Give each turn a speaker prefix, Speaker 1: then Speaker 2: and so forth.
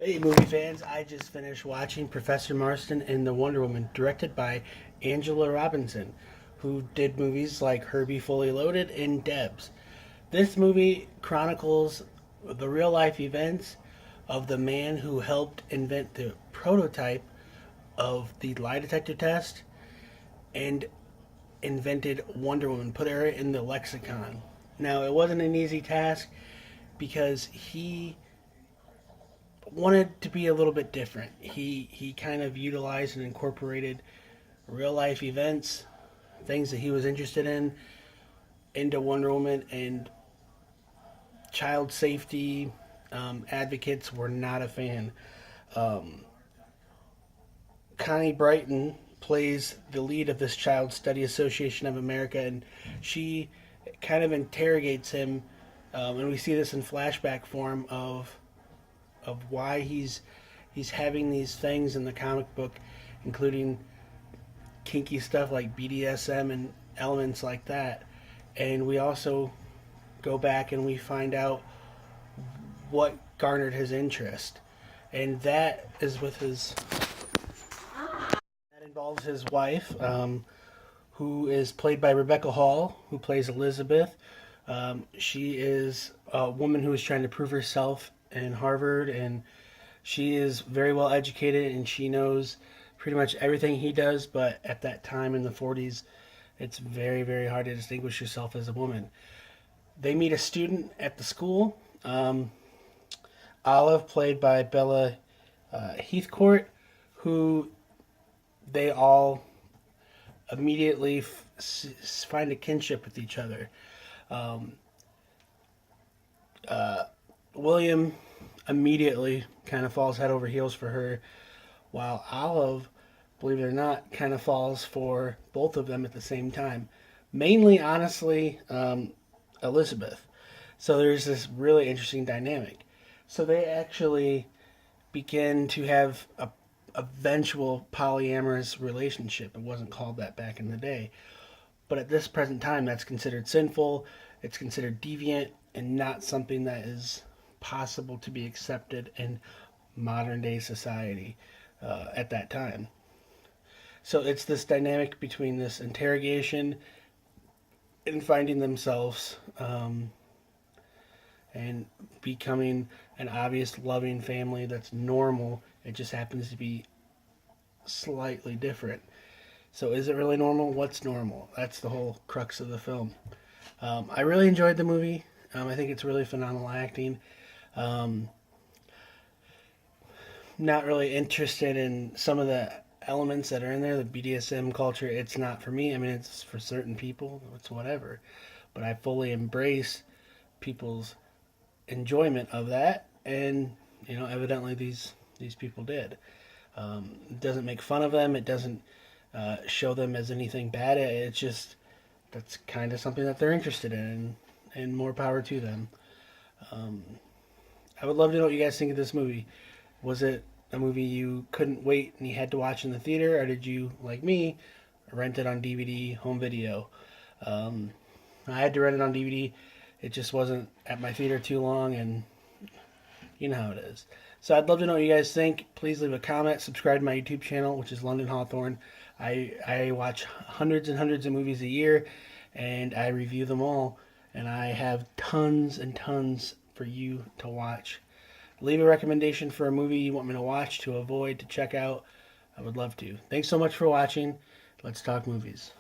Speaker 1: Hey, movie fans! I just finished watching Professor Marston and the Wonder Woman, directed by Angela Robinson, who did movies like Herbie Fully Loaded and Debs. This movie chronicles the real life events of the man who helped invent the prototype of the lie detector test and invented Wonder Woman, put her in the lexicon. Now, it wasn't an easy task because he wanted to be a little bit different. He kind of utilized and incorporated real life events, things that he was interested in, into Wonder Woman, and child safety advocates were not a fan. Um, Connie Brighton plays the lead of this Child Study Association of America, and she kind of interrogates him, and we see this in flashback form of why he's having these things in the comic book, including kinky stuff like BDSM and elements like that. And we also go back and we find out what garnered his interest, and that is with his that involves his wife, who is played by Rebecca Hall, who plays Elizabeth. She is a woman who is trying to prove herself in Harvard, and she is very well educated, and she knows pretty much everything he does. But at that time in the 40s, it's very, very hard to distinguish yourself as a woman. They meet a student at the school, Olive, played by Bella Heathcourt, who they all immediately find a kinship with each other. Um, William immediately kind of falls head over heels for her, while Olive, believe it or not, kind of falls for both of them at the same time. Mainly, honestly, Elizabeth. So there's this really interesting dynamic. So they actually begin to have a eventual polyamorous relationship. It wasn't called that back in the day. But at this present time, that's considered sinful, it's considered deviant, and not something that is possible to be accepted in modern day society at that time. So it's this dynamic between this interrogation and finding themselves and becoming an obvious loving family that's normal. It just happens to be slightly different. So is it really normal? What's normal? That's the whole crux of the film. I really enjoyed the movie. I think it's really phenomenal acting. Um, Not really interested in some of the elements that are in there. The BDSM culture, it's not for me. I mean, it's for certain people. It's whatever. But I fully embrace people's enjoyment of that, and evidently these people did. It doesn't make fun of them. It doesn't show them as anything bad. It's just that's kind of something that they're interested in, and more power to them. Um, I would love to know what you guys think of this movie. Was it a movie you couldn't wait and you had to watch in the theater, or did you, like me, rent it on DVD, home video? Um, I had to rent it on DVD. It just wasn't at my theater too long, and you know how it is. So I'd love to know what you guys think. Please leave a comment. Subscribe to my YouTube channel, which is London Hawthorne. I watch hundreds and hundreds of movies a year, and I review them all. And I have tons and tons for you to watch. Leave a recommendation for a movie you want me to watch, to avoid, to check out. I would love to. Thanks so much for watching. Let's talk movies.